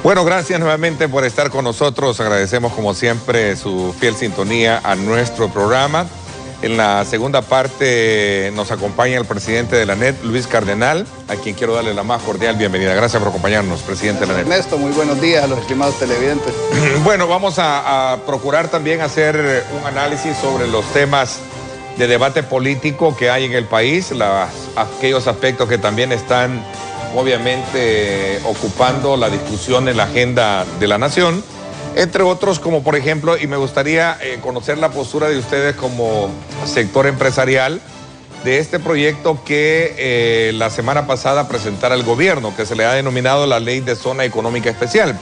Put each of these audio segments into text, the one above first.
Bueno, gracias nuevamente por estar con nosotros. Agradecemos como siempre su fiel sintonía a nuestro programa. En la segunda parte nos acompaña el presidente de la ANET, Luis Cardenal, a quien quiero darle la más cordial bienvenida. Gracias por acompañarnos, presidente de la ANET. Ernesto, muy buenos días a los estimados televidentes. Bueno, vamos a procurar también hacer un análisis sobre los temas de debate político que hay en el país, aquellos aspectos que también están obviamente ocupando la discusión en la agenda de la nación, entre otros como por ejemplo, y me gustaría conocer la postura de ustedes como sector empresarial de este proyecto que la semana pasada presentara el gobierno, que se le ha denominado la Ley de Zona Económica Especial.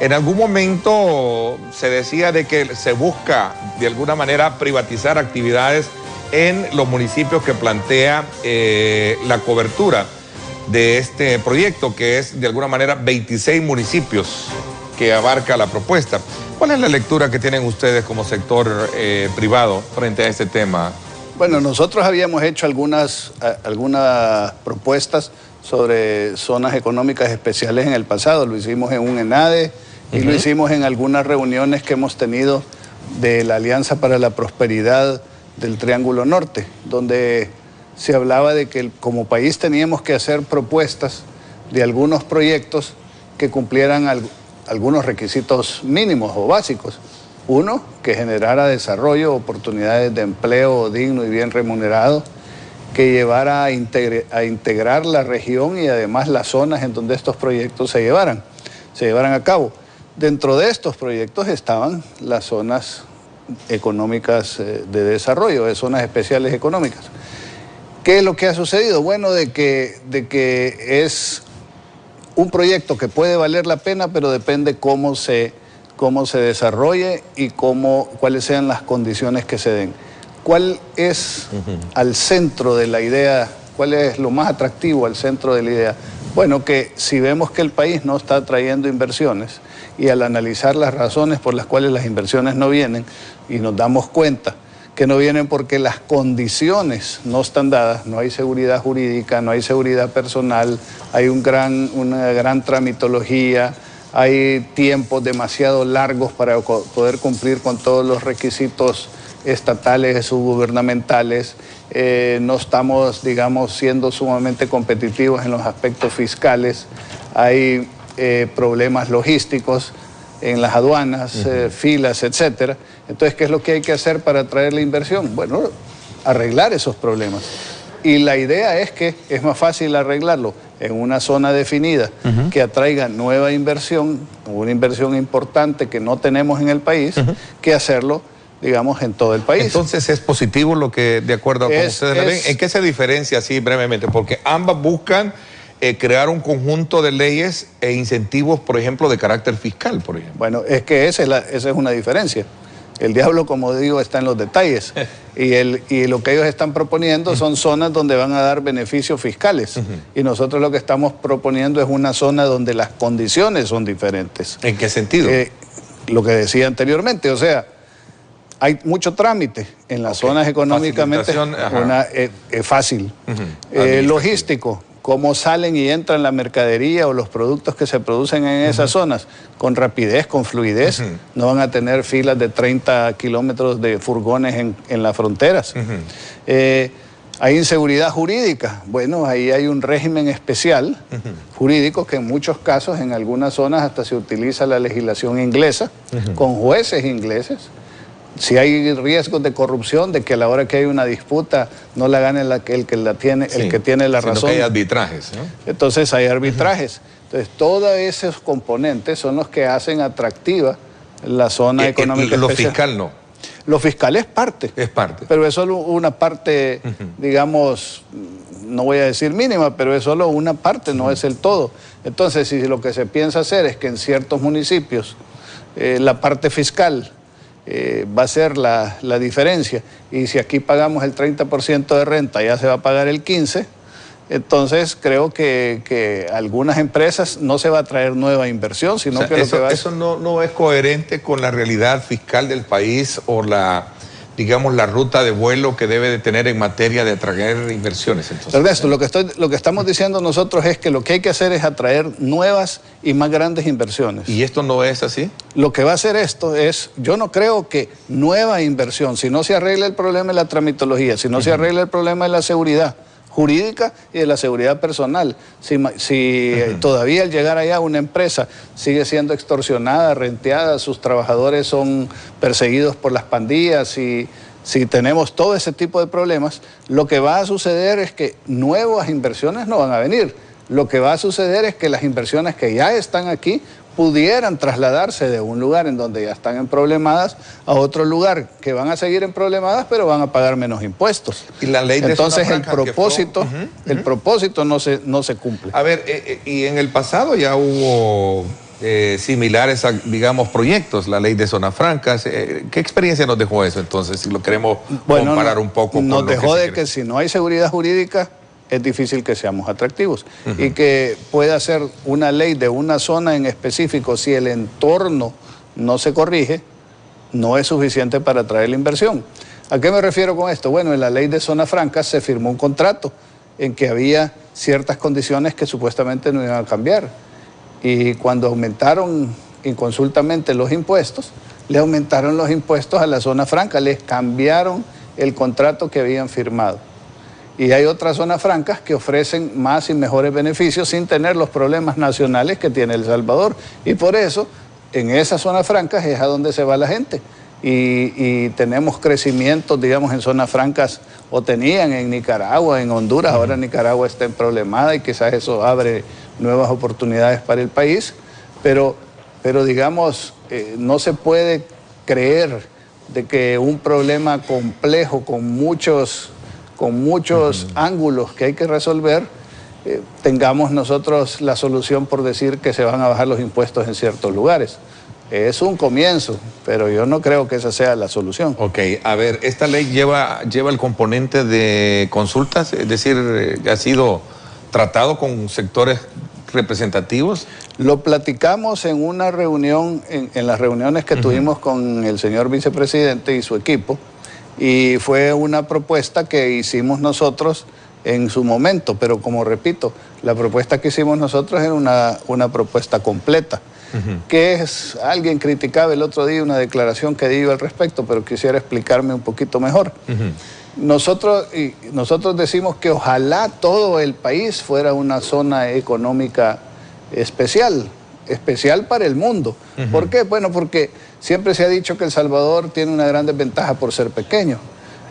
En algún momento se decía de que se busca de alguna manera privatizar actividades en los municipios que plantea la cobertura de este proyecto, que es de alguna manera 26 municipios que abarca la propuesta. ¿Cuál es la lectura que tienen ustedes como sector privado frente a este tema? Bueno, nosotros habíamos hecho algunas propuestas sobre zonas económicas especiales en el pasado. Lo hicimos en un ENADE y lo hicimos en algunas reuniones que hemos tenido de la Alianza para la Prosperidad del Triángulo Norte, donde se hablaba de que como país teníamos que hacer propuestas de algunos proyectos que cumplieran algunos requisitos mínimos o básicos. Uno, que generara desarrollo, oportunidades de empleo digno y bien remunerado, que llevara a integrar la región y además las zonas en donde estos proyectos se llevaran a cabo. Dentro de estos proyectos estaban las zonas económicas de desarrollo, de zonas especiales económicas. ¿Qué es lo que ha sucedido? Bueno, de que es un proyecto que puede valer la pena, pero depende cómo se desarrolle y cuáles sean las condiciones que se den. ¿Cuál es al centro de la idea? ¿Cuál es lo más atractivo al centro de la idea? Bueno, que si vemos que el país no está trayendo inversiones y al analizar las razones por las cuales las inversiones no vienen y nos damos cuenta que no vienen porque las condiciones no están dadas, no hay seguridad jurídica, no hay seguridad personal, hay una gran tramitología, hay tiempos demasiado largos para poder cumplir con todos los requisitos estatales, subgubernamentales, no estamos, digamos, siendo sumamente competitivos en los aspectos fiscales, hay problemas logísticos en las aduanas, filas, etcétera. Entonces, ¿qué es lo que hay que hacer para atraer la inversión? Bueno, arreglar esos problemas. Y la idea es que es más fácil arreglarlo en una zona definida que atraiga nueva inversión, una inversión importante que no tenemos en el país, que hacerlo, digamos, en todo el país. Entonces, ¿es positivo lo que, de acuerdo a cómo ustedes la ven? ¿En qué se diferencia así brevemente? Porque ambas buscan crear un conjunto de leyes e incentivos, por ejemplo, de carácter fiscal, por ejemplo. Bueno, es que esa es una diferencia. El diablo, como digo, está en los detalles. Y lo que ellos están proponiendo son zonas donde van a dar beneficios fiscales. Y nosotros lo que estamos proponiendo es una zona donde las condiciones son diferentes. ¿En qué sentido? Lo que decía anteriormente, o sea, hay mucho trámite en las zonas económicamente fácil. Logístico, cómo salen y entran la mercadería o los productos que se producen en esas zonas, con rapidez, con fluidez. No van a tener filas de 30 kilómetros de furgones en las fronteras. Hay inseguridad jurídica. Bueno, ahí hay un régimen especial jurídico que en muchos casos, en algunas zonas, hasta se utiliza la legislación inglesa, con jueces ingleses. Si hay riesgos de corrupción, de que a la hora que hay una disputa no la gane el que tiene la razón. Que hay arbitrajes, ¿no? Entonces hay arbitrajes. Entonces todos esos componentes son los que hacen atractiva la zona económica especial. Lo fiscal no. Lo fiscal es parte. Es parte. Pero es solo una parte, digamos, no voy a decir mínima, pero es solo una parte, no es el todo. Entonces, si lo que se piensa hacer es que en ciertos municipios la parte fiscal va a ser la diferencia, y si aquí pagamos el 30% de renta, ya se va a pagar el 15%, entonces creo que algunas empresas no se va a traer nueva inversión, sino que eso no es coherente con la realidad fiscal del país o la digamos, la ruta de vuelo que debe de tener en materia de atraer inversiones. Entonces, Ernesto, lo que estamos diciendo nosotros es que lo que hay que hacer es atraer nuevas y más grandes inversiones. ¿Y esto no es así? Lo que va a hacer esto es, yo no creo que nueva inversión, si no se arregla el problema de la tramitología, si no se arregla el problema de la seguridad jurídica y de la seguridad personal, si todavía al llegar allá una empresa sigue siendo extorsionada, renteada, sus trabajadores son perseguidos por las pandillas, si tenemos todo ese tipo de problemas, lo que va a suceder es que nuevas inversiones no van a venir. Lo que va a suceder es que las inversiones que ya están aquí pudieran trasladarse de un lugar en donde ya están emproblemadas a otro lugar que van a seguir emproblemadas, pero van a pagar menos impuestos. Y la ley de entonces el propósito no se cumple. A ver, y en el pasado ya hubo similares a, digamos, proyectos, la ley de zonas francas. ¿Qué experiencia nos dejó eso entonces, si lo queremos comparar un poco con nos dejó de que si no hay seguridad jurídica es difícil que seamos atractivos y que pueda ser una ley de una zona en específico, si el entorno no se corrige, no es suficiente para atraer la inversión. ¿A qué me refiero con esto? Bueno, en la ley de zonas francas se firmó un contrato en que había ciertas condiciones que supuestamente no iban a cambiar, y cuando aumentaron inconsultamente los impuestos, le aumentaron los impuestos a la zona franca, les cambiaron el contrato que habían firmado. Y hay otras zonas francas que ofrecen más y mejores beneficios sin tener los problemas nacionales que tiene El Salvador. Y por eso, en esas zonas francas es a donde se va la gente. Y tenemos crecimientos, digamos, en zonas francas, o tenían en Nicaragua, en Honduras. Ahora Nicaragua está en problemada y quizás eso abre nuevas oportunidades para el país. Pero digamos, no se puede creer de que un problema complejo con muchos ángulos que hay que resolver, tengamos nosotros la solución por decir que se van a bajar los impuestos en ciertos lugares. Es un comienzo, pero yo no creo que esa sea la solución. Ok, a ver, ¿esta ley lleva el componente de consultas? Es decir, ¿ha sido tratado con sectores representativos? Lo platicamos en una reunión, en las reuniones que tuvimos con el señor vicepresidente y su equipo, y fue una propuesta que hicimos nosotros en su momento, pero como repito, la propuesta que hicimos nosotros era una propuesta completa. Que es, alguien criticaba el otro día una declaración que di yo al respecto, pero quisiera explicarme un poquito mejor. Nosotros decimos que ojalá todo el país fuera una zona económica especial para el mundo. ¿Por qué? Bueno, porque siempre se ha dicho que El Salvador tiene una gran desventaja por ser pequeño,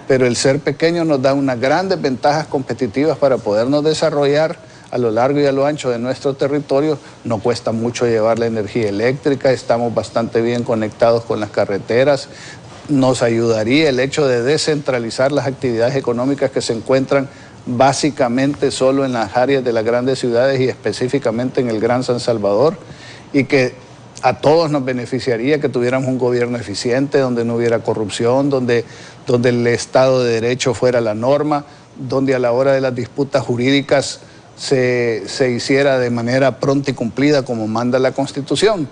pero el ser pequeño nos da unas grandes ventajas competitivas para podernos desarrollar a lo largo y a lo ancho de nuestro territorio. No cuesta mucho llevar la energía eléctrica, estamos bastante bien conectados con las carreteras. Nos ayudaría el hecho de descentralizar las actividades económicas que se encuentran básicamente solo en las áreas de las grandes ciudades y específicamente en el Gran San Salvador, y que a todos nos beneficiaría que tuviéramos un gobierno eficiente, donde no hubiera corrupción, donde el Estado de Derecho fuera la norma, donde a la hora de las disputas jurídicas se hiciera de manera pronta y cumplida como manda la Constitución.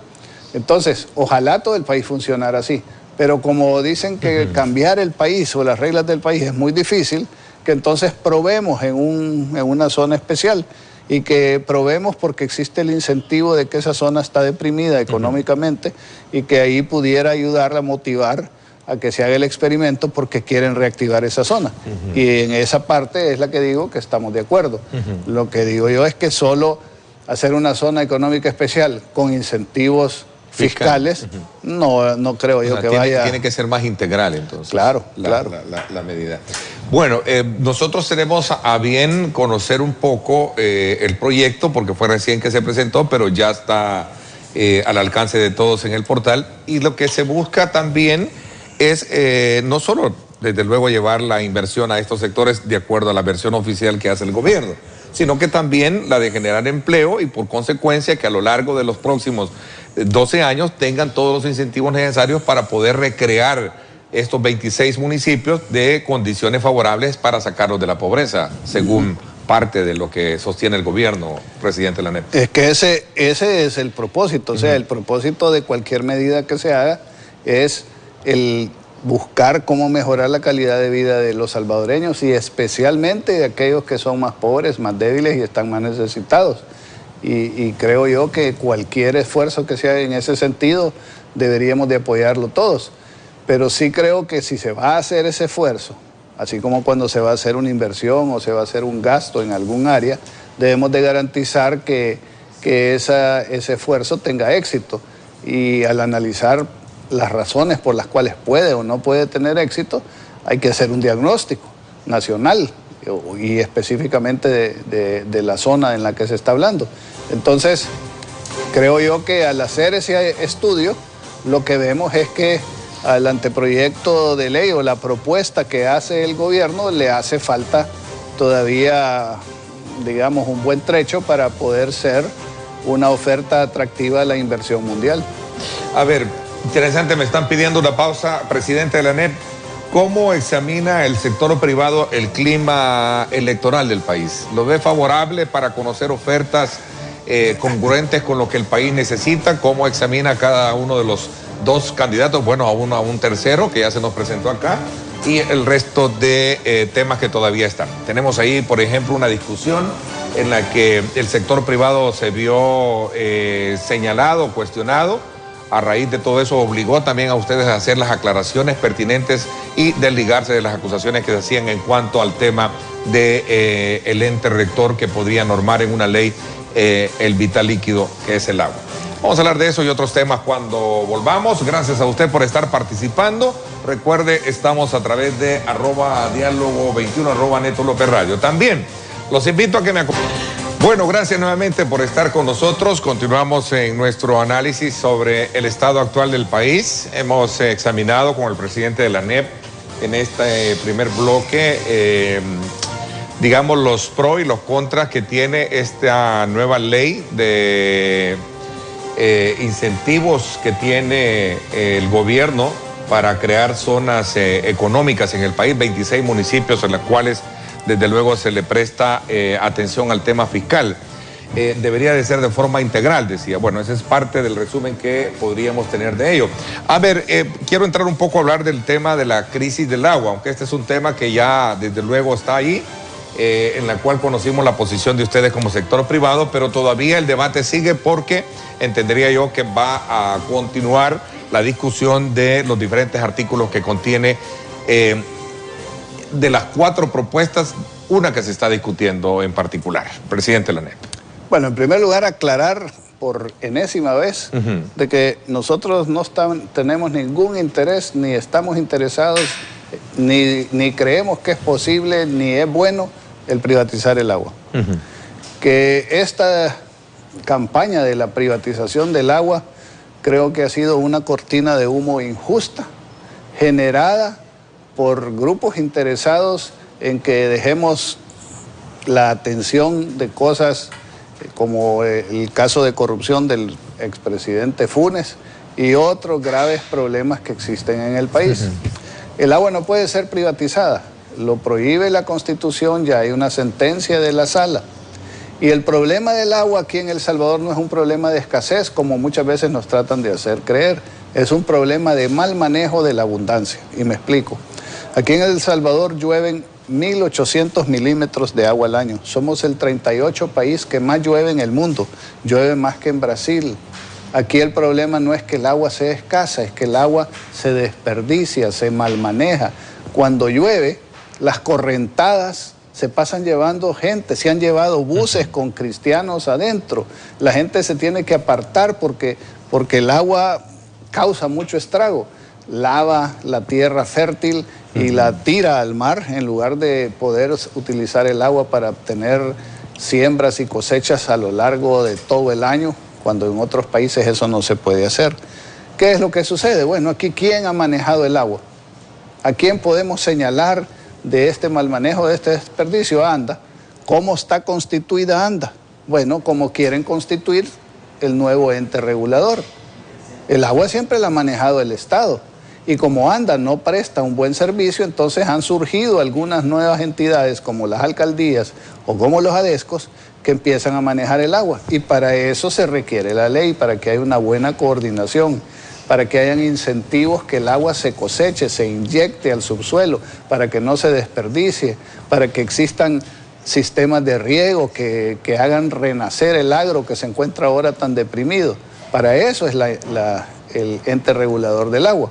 Entonces, ojalá todo el país funcionara así, pero como dicen que cambiar el país o las reglas del país es muy difícil, que entonces probemos en una zona especial, y que probemos porque existe el incentivo de que esa zona está deprimida económicamente y que ahí pudiera ayudarla a motivar a que se haga el experimento porque quieren reactivar esa zona. Y en esa parte es la que digo que estamos de acuerdo. Lo que digo yo es que solo hacer una zona económica especial con incentivos fiscales, no creo yo que vaya... Tiene que ser más integral, entonces. Claro, la medida. Bueno, nosotros tenemos a bien conocer un poco el proyecto, porque fue recién que se presentó, pero ya está al alcance de todos en el portal. Y lo que se busca también es no solo, desde luego, llevar la inversión a estos sectores de acuerdo a la versión oficial que hace el gobierno, sino que también la de generar empleo y por consecuencia que a lo largo de los próximos 12 años tengan todos los incentivos necesarios para poder recrear estos 26 municipios de condiciones favorables para sacarlos de la pobreza, según parte de lo que sostiene el gobierno, presidente Lanet. Es que ese es el propósito, o sea, el propósito de cualquier medida que se haga es el buscar cómo mejorar la calidad de vida de los salvadoreños y especialmente de aquellos que son más pobres, más débiles y están más necesitados. Y creo yo que cualquier esfuerzo que se haga en ese sentido deberíamos de apoyarlo todos. Pero sí creo que si se va a hacer ese esfuerzo, así como cuando se va a hacer una inversión o se va a hacer un gasto en algún área, debemos de garantizar que ese esfuerzo tenga éxito. Y al analizar las razones por las cuales puede o no puede tener éxito, hay que hacer un diagnóstico nacional y específicamente de la zona en la que se está hablando. Entonces, creo yo que al hacer ese estudio, lo que vemos es que al anteproyecto de ley o la propuesta que hace el gobierno le hace falta todavía, digamos, un buen trecho para poder ser una oferta atractiva a la inversión mundial. A ver, interesante, me están pidiendo una pausa, presidente de la ANEP. ¿Cómo examina el sector privado el clima electoral del país? ¿Lo ve favorable para conocer ofertas congruentes con lo que el país necesita? ¿Cómo examina cada uno de los dos candidatos? Bueno, a un tercero que ya se nos presentó acá y el resto de temas que todavía están. Tenemos ahí, por ejemplo, una discusión en la que el sector privado se vio señalado, cuestionado. A raíz de todo eso obligó también a ustedes a hacer las aclaraciones pertinentes y desligarse de las acusaciones que se hacían en cuanto al tema de el ente rector que podría normar en una ley el vital líquido que es el agua. Vamos a hablar de eso y otros temas cuando volvamos. Gracias a usted por estar participando. Recuerde, estamos a través de @diálogo21, @Neto López Radio. También los invito a que me acompañen. Bueno, gracias nuevamente por estar con nosotros. Continuamos en nuestro análisis sobre el estado actual del país. Hemos examinado con el presidente de la ANEP en este primer bloque, digamos, los pros y los contras que tiene esta nueva ley de incentivos que tiene el gobierno para crear zonas económicas en el país, 26 municipios en los cuales desde luego se le presta atención al tema fiscal. Debería de ser de forma integral, decía. Bueno, ese es parte del resumen que podríamos tener de ello. A ver, quiero entrar un poco a hablar del tema de la crisis del agua, aunque este es un tema que ya desde luego está ahí, en la cual conocimos la posición de ustedes como sector privado, pero todavía el debate sigue porque entendería yo que va a continuar la discusión de los diferentes artículos que contiene de las 4 propuestas, una que se está discutiendo en particular. Presidente de la ANEP. Bueno, en primer lugar, aclarar por enésima vez de que nosotros no tenemos ningún interés, ni estamos interesados, ni creemos que es posible, ni es bueno el privatizar el agua. Que esta campaña de la privatización del agua creo que ha sido una cortina de humo injusta, generada por grupos interesados en que dejemos la atención de cosas como el caso de corrupción del expresidente Funes y otros graves problemas que existen en el país. El agua no puede ser privatizada, lo prohíbe la Constitución, ya hay una sentencia de la Sala. Y el problema del agua aquí en El Salvador no es un problema de escasez, como muchas veces nos tratan de hacer creer, es un problema de mal manejo de la abundancia, y me explico. Aquí en El Salvador llueven 1.800 milímetros de agua al año. Somos el 38 país que más llueve en el mundo. Llueve más que en Brasil. Aquí el problema no es que el agua sea escasa, es que el agua se desperdicia, se malmaneja. Cuando llueve, las correntadas se pasan llevando gente, se han llevado buses con cristianos adentro. La gente se tiene que apartar porque el agua causa mucho estrago. Lava la tierra fértil y la tira al mar en lugar de poder utilizar el agua para obtener siembras y cosechas a lo largo de todo el año, cuando en otros países eso no se puede hacer. ¿Qué es lo que sucede? Bueno, aquí ¿quién ha manejado el agua? ¿A quién podemos señalar de este mal manejo, de este desperdicio? ANDA. ¿Cómo está constituida ANDA? Bueno, como quieren constituir el nuevo ente regulador. El agua siempre la ha manejado el Estado. Y como ANDA no presta un buen servicio, entonces han surgido algunas nuevas entidades como las alcaldías o como los ADESCOS que empiezan a manejar el agua. Y para eso se requiere la ley, para que haya una buena coordinación. para que hayan incentivos que el agua se coseche, se inyecte al subsuelo, para que no se desperdicie, para que existan sistemas de riego que hagan renacer el agro que se encuentra ahora tan deprimido. Para eso es el ente regulador del agua.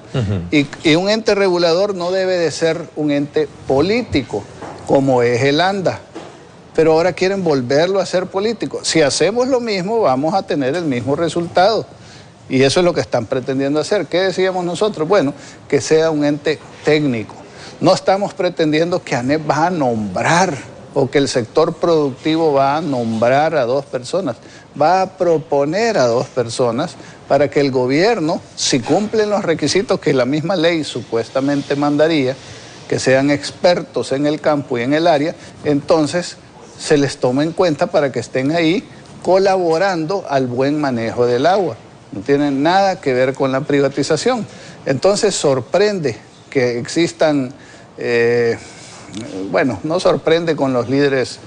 Y un ente regulador no debe de ser un ente político, como es el ANDA. Pero ahora quieren volverlo a ser político. Si hacemos lo mismo, vamos a tener el mismo resultado. Y eso es lo que están pretendiendo hacer. ¿Qué decíamos nosotros? Bueno, que sea un ente técnico. No estamos pretendiendo que ANEP va a nombrar o que el sector productivo va a nombrar a 2 personas. Va a proponer a 2 personas para que el gobierno, si cumplen los requisitos que la misma ley supuestamente mandaría, que sean expertos en el campo y en el área, entonces se les toma en cuenta para que estén ahí colaborando al buen manejo del agua. No tienen nada que ver con la privatización. Entonces sorprende que existan, bueno, no sorprende con los líderes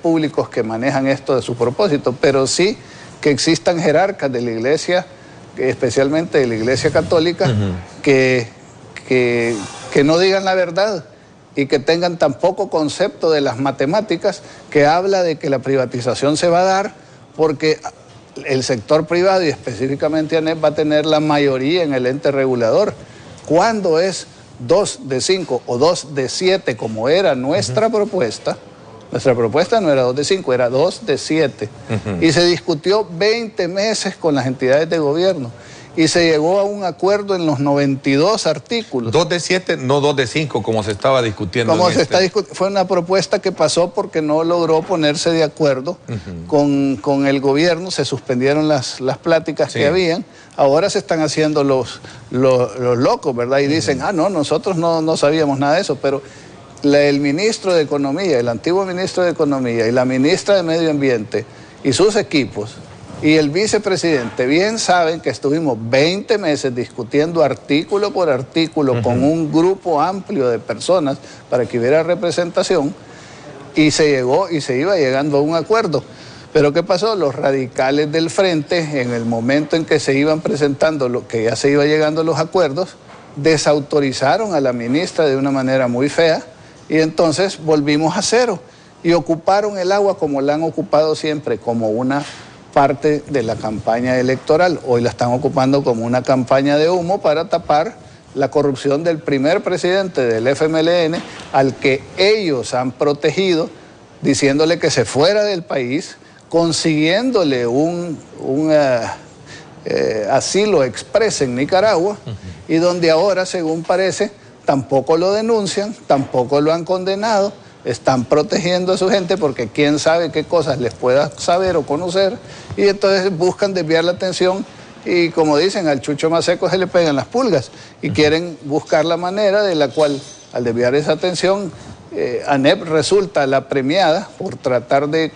públicos que manejan esto de su propósito, pero sí que existan jerarcas de la iglesia, especialmente de la iglesia católica, que no digan la verdad y que tengan tan poco concepto de las matemáticas, que habla de que la privatización se va a dar porque el sector privado y específicamente ANEP va a tener la mayoría en el ente regulador. ¿Cuándo es 2 de 5 o 2 de 7 como era nuestra propuesta? Nuestra propuesta no era 2 de 5, era 2 de 7. Y se discutió 20 meses con las entidades de gobierno. Y se llegó a un acuerdo en los 92 artículos. 2 de 7, no 2 de 5, como se estaba discutiendo. Fue una propuesta que pasó porque no logró ponerse de acuerdo con el gobierno. Se suspendieron las pláticas que habían. Ahora se están haciendo los locos, ¿verdad? Y dicen, no, nosotros no sabíamos nada de eso. Pero el ministro de Economía, el antiguo ministro de Economía y la ministra de Medio Ambiente y sus equipos y el vicepresidente bien saben que estuvimos 20 meses discutiendo artículo por artículo con un grupo amplio de personas para que hubiera representación, y se llegó y se iba llegando a un acuerdo. Pero ¿qué pasó? Los radicales del frente, en el momento en que se iban presentando, que ya se iba llegando a los acuerdos, desautorizaron a la ministra de una manera muy fea, y entonces volvimos a cero y ocuparon el agua como la han ocupado siempre, como una parte de la campaña electoral. Hoy la están ocupando como una campaña de humo para tapar la corrupción del primer presidente del FMLN, al que ellos han protegido, diciéndole que se fuera del país, consiguiéndole un asilo express en Nicaragua, y donde ahora, según parece, tampoco lo denuncian, tampoco lo han condenado. Están protegiendo a su gente porque quién sabe qué cosas les pueda saber o conocer, y entonces buscan desviar la atención, y como dicen, al chucho más seco se le pegan las pulgas, y quieren buscar la manera de la cual, al desviar esa atención, ANEP resulta la premiada por tratar de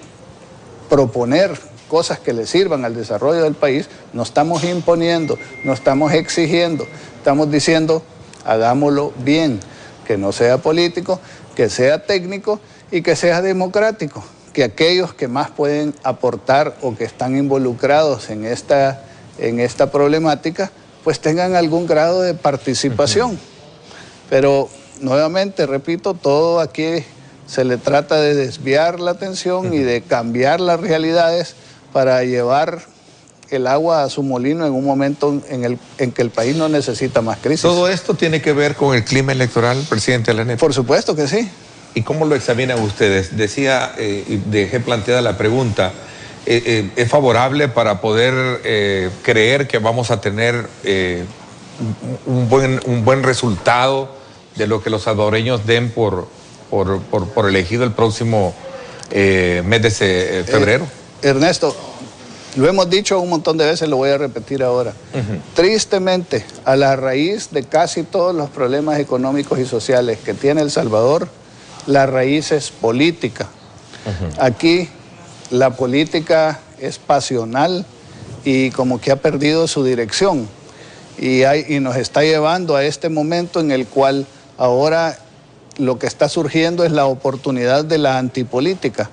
proponer cosas que le sirvan al desarrollo del país. No estamos imponiendo, no estamos exigiendo, estamos diciendo hagámoslo bien, que no sea político, que sea técnico y que sea democrático, que aquellos que más pueden aportar o que están involucrados en esta problemática, pues tengan algún grado de participación. Pero nuevamente, repito, todo aquí se le trata de desviar la atención y de cambiar las realidades para llevar el agua a su molino en un momento en que el país no necesita más crisis. ¿Todo esto tiene que ver con el clima electoral, presidente de la ANEP? Por supuesto que sí. ¿Y cómo lo examinan ustedes? Decía, y dejé planteada la pregunta, ¿es favorable para poder creer que vamos a tener un buen resultado de lo que los salvadoreños den por elegido el próximo mes de febrero? Ernesto, lo hemos dicho un montón de veces, lo voy a repetir ahora. Tristemente, a la raíz de casi todos los problemas económicos y sociales que tiene El Salvador, la raíz es política. Aquí la política es pasional y como que ha perdido su dirección. Y nos está llevando a este momento en el cual ahora lo que está surgiendo es la oportunidad de la antipolítica,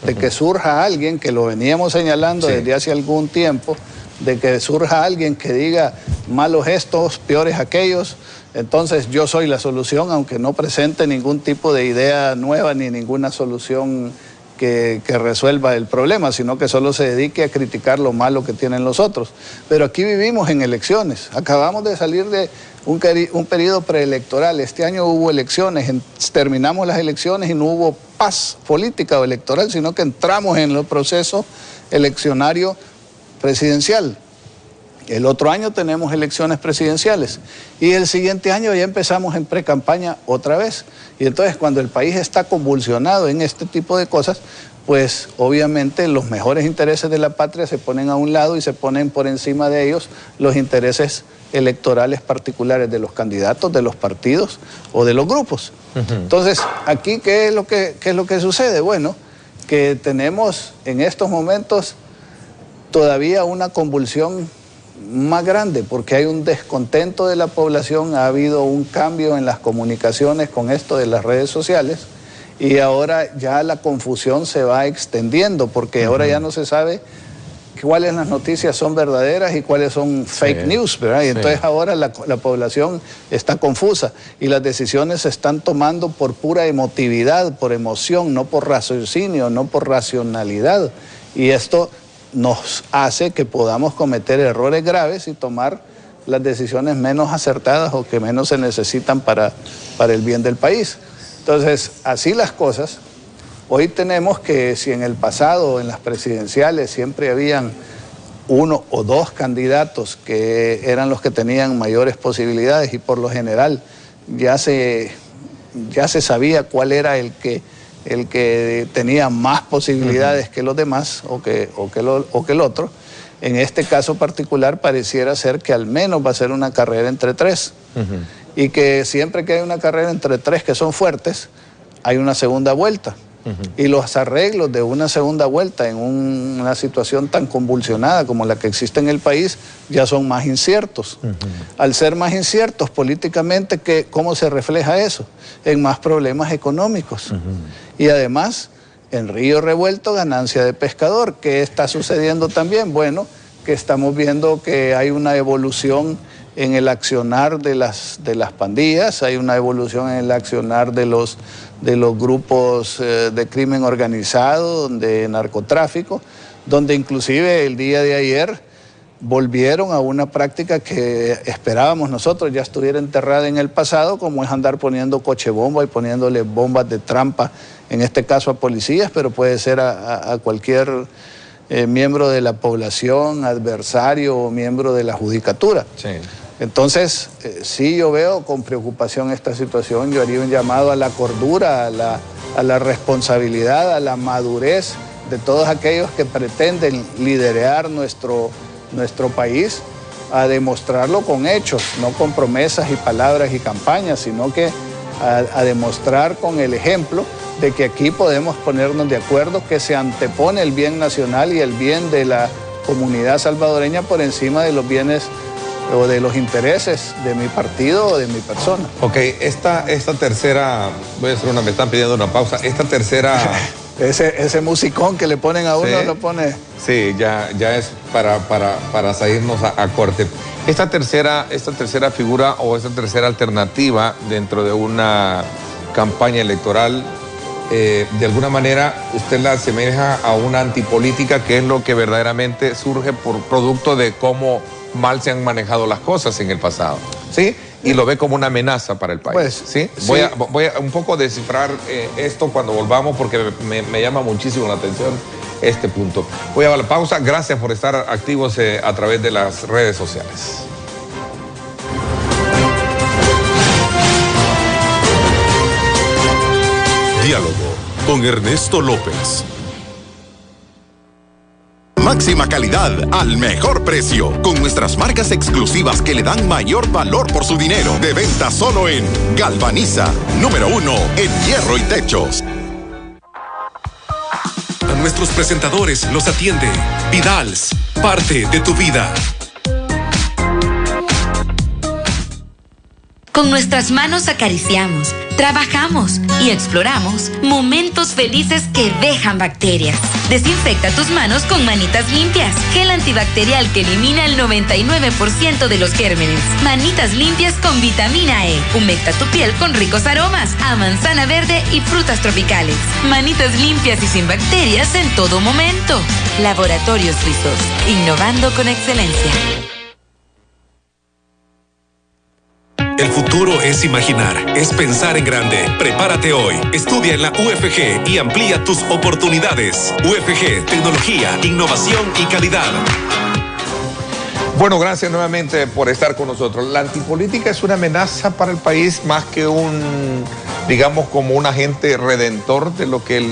de que surja alguien, que lo veníamos señalando desde hace algún tiempo, de que surja alguien que diga, malos estos, peores aquellos. Entonces yo soy la solución, aunque no presente ningún tipo de idea nueva ni ninguna solución que resuelva el problema, sino que solo se dedique a criticar lo malo que tienen los otros. Pero aquí vivimos en elecciones. Acabamos de salir de un periodo preelectoral. Este año hubo elecciones, terminamos las elecciones y no hubo paz política o electoral, sino que entramos en el proceso eleccionario presidencial. El otro año tenemos elecciones presidenciales y el siguiente año ya empezamos en precampaña otra vez. Y entonces cuando el país está convulsionado en este tipo de cosas, pues obviamente los mejores intereses de la patria se ponen a un lado y se ponen por encima de ellos los intereses electorales particulares de los candidatos, de los partidos o de los grupos. Entonces, aquí, ¿qué es lo que sucede? Bueno, que tenemos en estos momentos todavía una convulsión más grande, porque hay un descontento de la población, ha habido un cambio en las comunicaciones con esto de las redes sociales y ahora ya la confusión se va extendiendo, porque ahora ya no se sabe cuáles las noticias son verdaderas y cuáles son fake news, ¿verdad? Y entonces ahora la población está confusa y las decisiones se están tomando por pura emotividad, por emoción, no por raciocinio, no por racionalidad. Y esto nos hace que podamos cometer errores graves y tomar las decisiones menos acertadas o que menos se necesitan para el bien del país. Entonces, así las cosas, hoy tenemos que si en el pasado, en las presidenciales, siempre habían uno o dos candidatos que eran los que tenían mayores posibilidades y por lo general ya se sabía cuál era el que tenía más posibilidades que los demás o que el otro. En este caso particular pareciera ser que al menos va a ser una carrera entre tres. Y que siempre que hay una carrera entre tres que son fuertes, hay una segunda vuelta. Y los arreglos de una segunda vuelta en una situación tan convulsionada como la que existe en el país ya son más inciertos. Al ser más inciertos políticamente, ¿cómo se refleja eso? En más problemas económicos. Y además, en río revuelto, ganancia de pescador. ¿Qué está sucediendo también? Bueno, que estamos viendo que hay una evolución en el accionar de las pandillas, hay una evolución en el accionar de los grupos de crimen organizado, de narcotráfico, donde inclusive el día de ayer volvieron a una práctica que esperábamos nosotros ya estuviera enterrada en el pasado, como es andar poniendo coche bomba y poniéndole bombas de trampa, en este caso a policías, pero puede ser a cualquier miembro de la población, adversario o miembro de la judicatura. Sí. Entonces, sí, yo veo con preocupación esta situación. Yo haría un llamado a la cordura, a la responsabilidad, a la madurez de todos aquellos que pretenden liderar nuestro país, a demostrarlo con hechos, no con promesas y palabras y campañas, sino que a demostrar con el ejemplo de que aquí podemos ponernos de acuerdo, que se antepone el bien nacional y el bien de la comunidad salvadoreña por encima de los bienes o de los intereses de mi partido o de mi persona. Ok, esta tercera, me están pidiendo una pausa, esta tercera... ese musicón que le ponen a uno, ¿sí? Lo pone... Sí, ya es para salirnos a corte. Esta tercera figura o esta tercera alternativa dentro de una campaña electoral, de alguna manera usted la asemeja a una antipolítica, que es lo que verdaderamente surge por producto de cómo mal se han manejado las cosas en el pasado, ¿sí? Y lo ve como una amenaza para el país, pues, ¿sí? Voy a un poco descifrar esto cuando volvamos, porque me llama muchísimo la atención este punto. Voy a la pausa. Gracias por estar activos a través de las redes sociales. Diálogo con Ernesto López. Máxima calidad al mejor precio, con nuestras marcas exclusivas que le dan mayor valor por su dinero. De venta solo en Galvaniza, número 1 en hierro y techos. A nuestros presentadores los atiende Vidals, parte de tu vida. Con nuestras manos acariciamos, trabajamos y exploramos momentos felices que dejan bacterias. Desinfecta tus manos con Manitas Limpias, gel antibacterial que elimina el 99% de los gérmenes. Manitas Limpias con vitamina E. Humecta tu piel con ricos aromas a manzana verde y frutas tropicales. Manitas limpias y sin bacterias en todo momento. Laboratorios Suizos, innovando con excelencia. El futuro es imaginar, es pensar en grande. Prepárate hoy. Estudia en la UFG y amplía tus oportunidades. UFG, tecnología, innovación y calidad. Bueno, gracias nuevamente por estar con nosotros. La antipolítica es una amenaza para el país más que digamos, como un agente redentor de lo que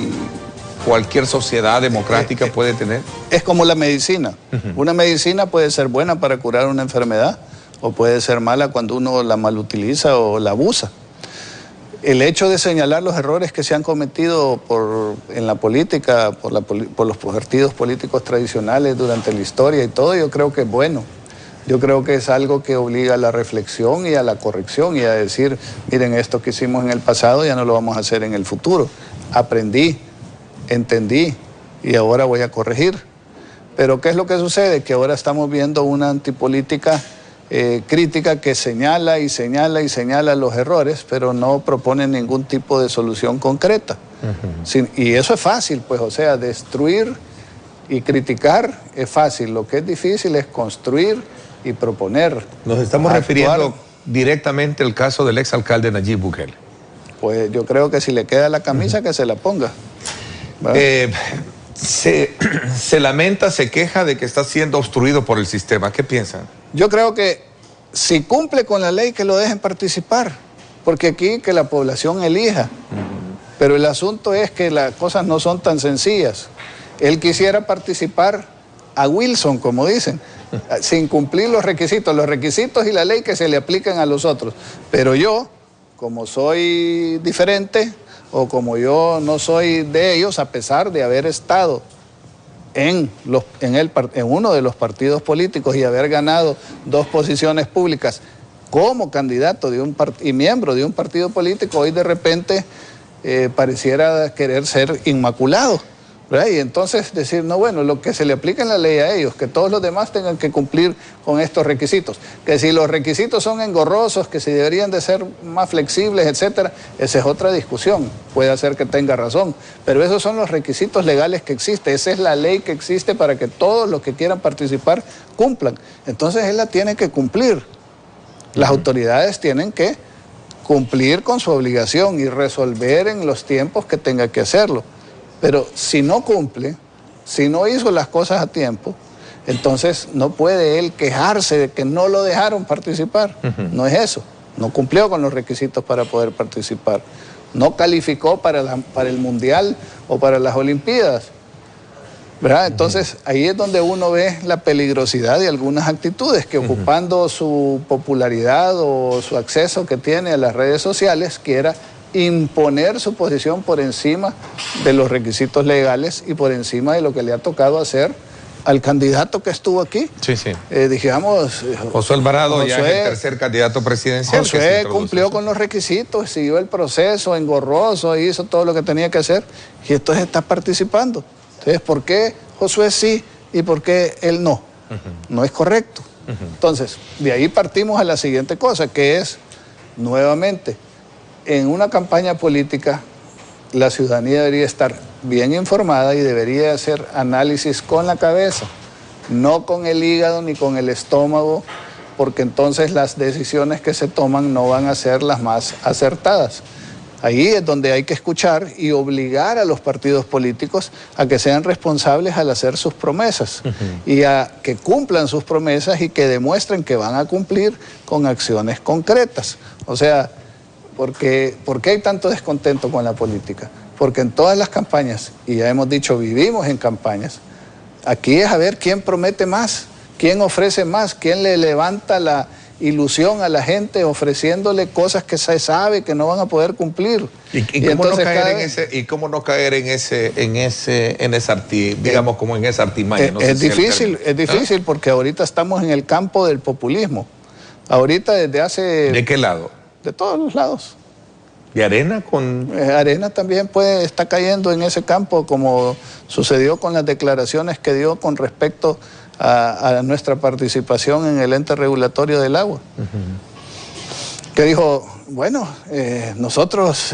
cualquier sociedad democrática puede tener. Es como la medicina. Una medicina puede ser buena para curar una enfermedad, o puede ser mala cuando uno la malutiliza o la abusa. El hecho de señalar los errores que se han cometido en la política, por los partidos políticos tradicionales durante la historia y todo, yo creo que es bueno. Yo creo que es algo que obliga a la reflexión y a la corrección y a decir, miren, esto que hicimos en el pasado ya no lo vamos a hacer en el futuro. Aprendí, entendí y ahora voy a corregir. Pero ¿qué es lo que sucede? Que ahora estamos viendo una antipolítica crítica que señala y señala y señala los errores, pero no propone ningún tipo de solución concreta. Y eso es fácil, pues, o sea, destruir y criticar es fácil. Lo que es difícil es construir y proponer. Nos estamos refiriendo directamente al caso del exalcalde Nayib Bukele. Pues yo creo que si le queda la camisa, que se la ponga. Se lamenta, se queja de que está siendo obstruido por el sistema. ¿Qué piensan? Yo creo que si cumple con la ley, que lo dejen participar, porque aquí que la población elija. Pero el asunto es que las cosas no son tan sencillas. Él quisiera participar a Wilson, como dicen, sin cumplir los requisitos y la ley que se le aplican a los otros. Pero yo, como soy diferente, o como yo no soy de ellos, a pesar de haber estado en uno de los partidos políticos y haber ganado 2 posiciones públicas como candidato y miembro de un partido político, hoy de repente pareciera querer ser inmaculado, ¿verdad? Y entonces decir, no, bueno, lo que se le aplica en la ley a ellos, que todos los demás tengan que cumplir con estos requisitos, que si los requisitos son engorrosos, que si deberían de ser más flexibles, etcétera, esa es otra discusión, puede ser que tenga razón, pero esos son los requisitos legales que existen, esa es la ley que existe para que todos los que quieran participar cumplan, entonces él la tiene que cumplir, las autoridades tienen que cumplir con su obligación y resolver en los tiempos que tenga que hacerlo. Pero si no cumple, si no hizo las cosas a tiempo, entonces no puede él quejarse de que no lo dejaron participar. No es eso. No cumplió con los requisitos para poder participar. No calificó para el Mundial o para las Olimpiadas, ¿verdad? Entonces ahí es donde uno ve la peligrosidad de algunas actitudes que ocupando su popularidad o su acceso que tiene a las redes sociales quiera imponer su posición por encima de los requisitos legales y por encima de lo que le ha tocado hacer al candidato que estuvo aquí. Dijamos... Josué Alvarado ya es el tercer candidato presidencial. Josué cumplió con los requisitos, siguió el proceso engorroso, hizo todo lo que tenía que hacer y entonces está participando. Entonces, ¿por qué Josué sí y por qué él no? No es correcto. Entonces, de ahí partimos a la siguiente cosa, que es, nuevamente, en una campaña política, la ciudadanía debería estar bien informada y debería hacer análisis con la cabeza, no con el hígado ni con el estómago, porque entonces las decisiones que se toman no van a ser las más acertadas. Ahí es donde hay que escuchar y obligar a los partidos políticos a que sean responsables al hacer sus promesas y a que cumplan sus promesas y que demuestren que van a cumplir con acciones concretas. O sea, ¿por qué hay tanto descontento con la política? Porque en todas las campañas, y ya hemos dicho, vivimos en campañas, aquí es a ver quién promete más, quién ofrece más, quién le levanta la ilusión a la gente ofreciéndole cosas que se sabe que no van a poder cumplir. ¿Y cómo no caer en esa artimaña? No es difícil porque ahorita estamos en el campo del populismo. Ahorita desde hace... ¿De qué lado? de todos los lados. ¿Y Arena con...? Arena también está cayendo en ese campo, como sucedió con las declaraciones que dio con respecto a nuestra participación en el ente regulatorio del agua. Que dijo, bueno, nosotros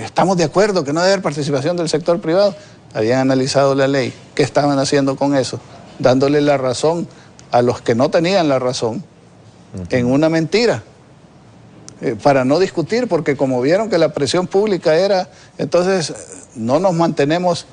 estamos de acuerdo que no debe haber participación del sector privado. Habían analizado la ley. ¿Qué estaban haciendo con eso? Dándole la razón a los que no tenían la razón en una mentira. Para no discutir, porque como vieron que la presión pública era, entonces no nos mantenemos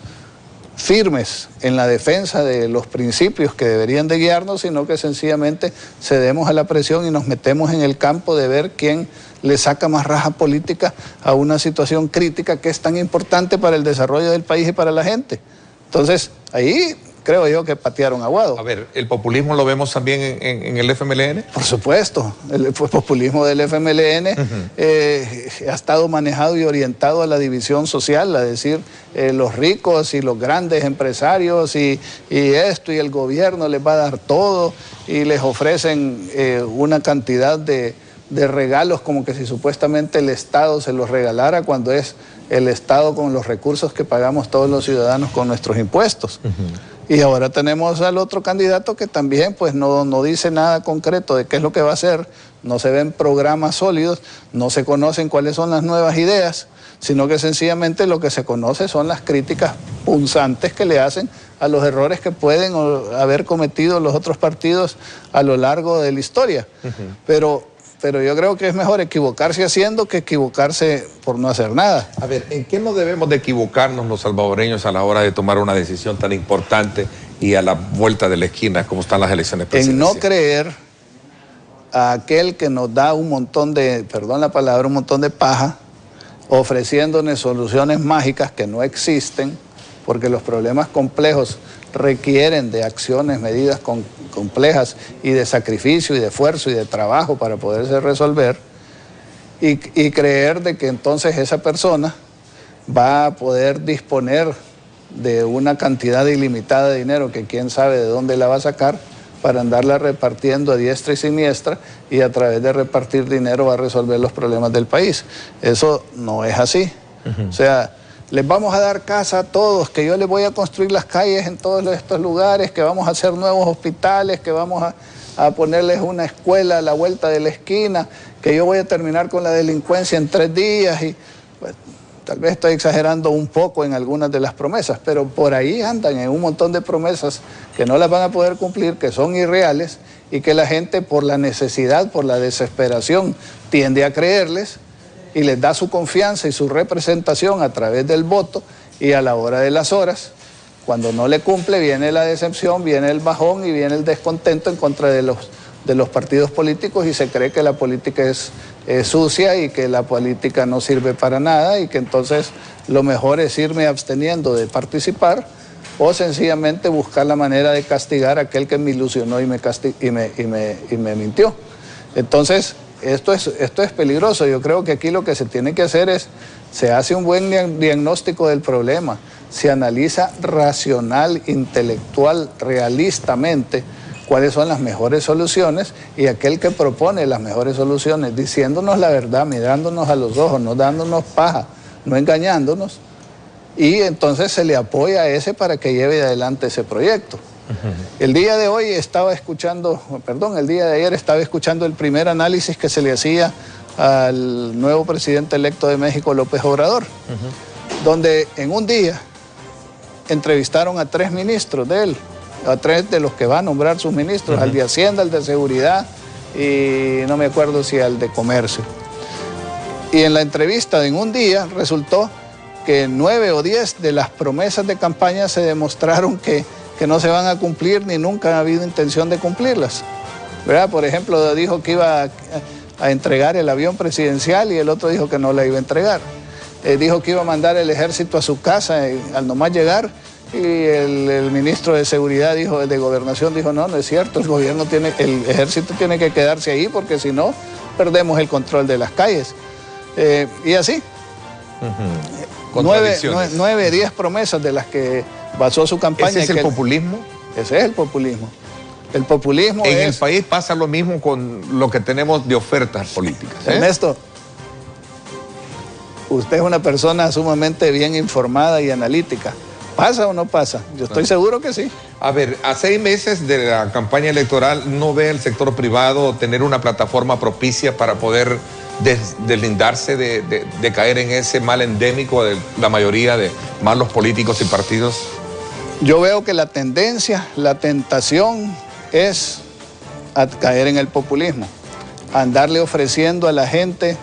firmes en la defensa de los principios que deberían de guiarnos, sino que sencillamente cedemos a la presión y nos metemos en el campo de ver quién le saca más raja política a una situación crítica que es tan importante para el desarrollo del país y para la gente. Entonces, ahí creo yo que patearon aguado. A ver, ¿el populismo lo vemos también en el FMLN? Por supuesto, el populismo del FMLN ha estado manejado y orientado a la división social, a decir los ricos y los grandes empresarios y esto, y el gobierno les va a dar todo, y les ofrecen una cantidad de regalos como que si supuestamente el Estado se los regalara, cuando es el Estado con los recursos que pagamos todos los ciudadanos con nuestros impuestos. Y ahora tenemos al otro candidato que también pues no dice nada concreto de qué es lo que va a hacer, no se ven programas sólidos, no se conocen cuáles son las nuevas ideas, sino que sencillamente lo que se conoce son las críticas punzantes que le hacen a los errores que pueden haber cometido los otros partidos a lo largo de la historia. Pero yo creo que es mejor equivocarse haciendo que equivocarse por no hacer nada. A ver, ¿en qué no debemos de equivocarnos los salvadoreños a la hora de tomar una decisión tan importante y a la vuelta de la esquina como están las elecciones presidenciales? En no creer a aquel que nos da un montón de, perdón la palabra, un montón de paja, ofreciéndonos soluciones mágicas que no existen, porque los problemas complejos requieren de acciones, medidas complejas y de sacrificio y de esfuerzo y de trabajo para poderse resolver, y creer de que entonces esa persona va a poder disponer de una cantidad ilimitada de dinero que quién sabe de dónde la va a sacar para andarla repartiendo a diestra y siniestra, y a través de repartir dinero va a resolver los problemas del país. Eso no es así. O sea, les vamos a dar casa a todos, que yo les voy a construir las calles en todos estos lugares, que vamos a hacer nuevos hospitales, que vamos a ponerles una escuela a la vuelta de la esquina, que yo voy a terminar con la delincuencia en 3 días. Y pues, tal vez estoy exagerando un poco en algunas de las promesas, pero por ahí andan en un montón de promesas que no las van a poder cumplir, que son irreales, y que la gente por la necesidad, por la desesperación, tiende a creerles, y les da su confianza y su representación a través del voto, y a la hora de las horas, cuando no le cumple, viene la decepción, viene el bajón y viene el descontento en contra de los partidos políticos, y se cree que la política es sucia y que la política no sirve para nada, y que entonces lo mejor es irme absteniendo de participar, o sencillamente buscar la manera de castigar a aquel que me ilusionó y me mintió. Entonces, esto es peligroso. Yo creo que aquí lo que se tiene que hacer es, se hace un buen diagnóstico del problema, se analiza racional, intelectual, realistamente cuáles son las mejores soluciones, y aquel que propone las mejores soluciones, diciéndonos la verdad, mirándonos a los ojos, no dándonos paja, no engañándonos, y entonces se le apoya a ese para que lleve adelante ese proyecto. El día de hoy el día de ayer estaba escuchando el primer análisis que se le hacía al nuevo presidente electo de México, López Obrador, donde en un día entrevistaron a 3 ministros de él, a 3 de los que va a nombrar sus ministros, al de Hacienda, al de Seguridad y no me acuerdo si al de Comercio. Y en la entrevista en un día resultó que 9 o 10 de las promesas de campaña se demostraron que no se van a cumplir, ni nunca ha habido intención de cumplirlas, ¿verdad? Por ejemplo, dijo que iba a entregar el avión presidencial y el otro dijo que no la iba a entregar. Dijo que iba a mandar el ejército a su casa al nomás llegar, y el ministro de Seguridad de Gobernación dijo, no es cierto, el ejército tiene que quedarse ahí porque si no, perdemos el control de las calles. Y así. 9, 10 promesas de las que basó su campaña. ¿Ese es el populismo? Ese es el populismo. El populismo en el país pasa lo mismo con lo que tenemos de ofertas políticas. Ernesto, usted es una persona sumamente bien informada y analítica. ¿Pasa o no pasa? Yo estoy seguro que sí. A ver, a 6 meses de la campaña electoral, ¿no ve el sector privado tener una plataforma propicia para poder deslindarse de caer en ese mal endémico de la mayoría de malos políticos y partidos? Yo veo que la tendencia, la tentación es a caer en el populismo, a andarle ofreciendo a la gente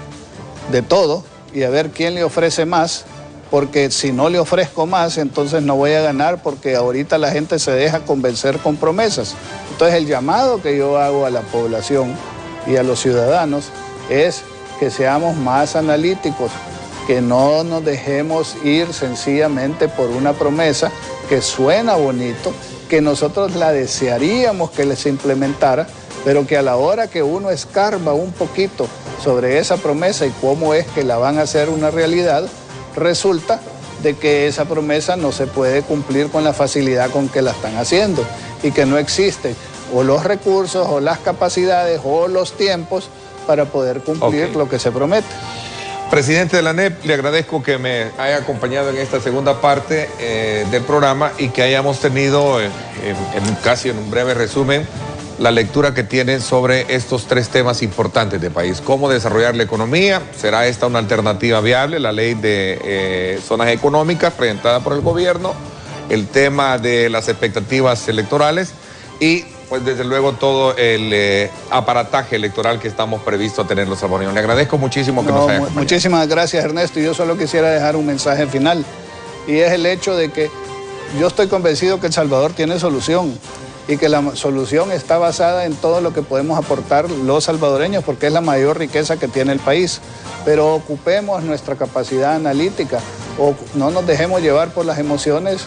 de todo y a ver quién le ofrece más, porque si no le ofrezco más, entonces no voy a ganar, porque ahorita la gente se deja convencer con promesas. Entonces el llamado que yo hago a la población y a los ciudadanos es que seamos más analíticos, que no nos dejemos ir sencillamente por una promesa que suena bonito, que nosotros la desearíamos que les implementara, pero que a la hora que uno escarba un poquito sobre esa promesa y cómo es que la van a hacer una realidad, resulta de que esa promesa no se puede cumplir con la facilidad con que la están haciendo y que no existen o los recursos o las capacidades o los tiempos para poder cumplir lo que se promete. Presidente de la ANEP, le agradezco que me haya acompañado en esta segunda parte del programa y que hayamos tenido, casi en un breve resumen, la lectura que tienen sobre estos 3 temas importantes del país. Cómo desarrollar la economía, será esta una alternativa viable, la ley de zonas económicas presentada por el gobierno, el tema de las expectativas electorales y pues desde luego todo el aparataje electoral que estamos previstos a tener los salvadoreños. Le agradezco muchísimo que nos haya acompañado. Muchísimas gracias, Ernesto. Y yo solo quisiera dejar un mensaje final y es el hecho de que yo estoy convencido que El Salvador tiene solución y que la solución está basada en todo lo que podemos aportar los salvadoreños, porque es la mayor riqueza que tiene el país. Pero ocupemos nuestra capacidad analítica, o no nos dejemos llevar por las emociones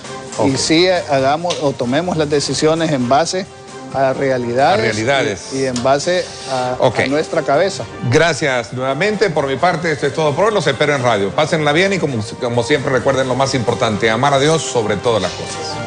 y sí hagamos o tomemos las decisiones en base a realidades. Y en base a nuestra cabeza. Gracias nuevamente. Por mi parte, esto es todo por hoy. Los espero en radio. Pásenla bien y como siempre recuerden lo más importante, amar a Dios sobre todas las cosas.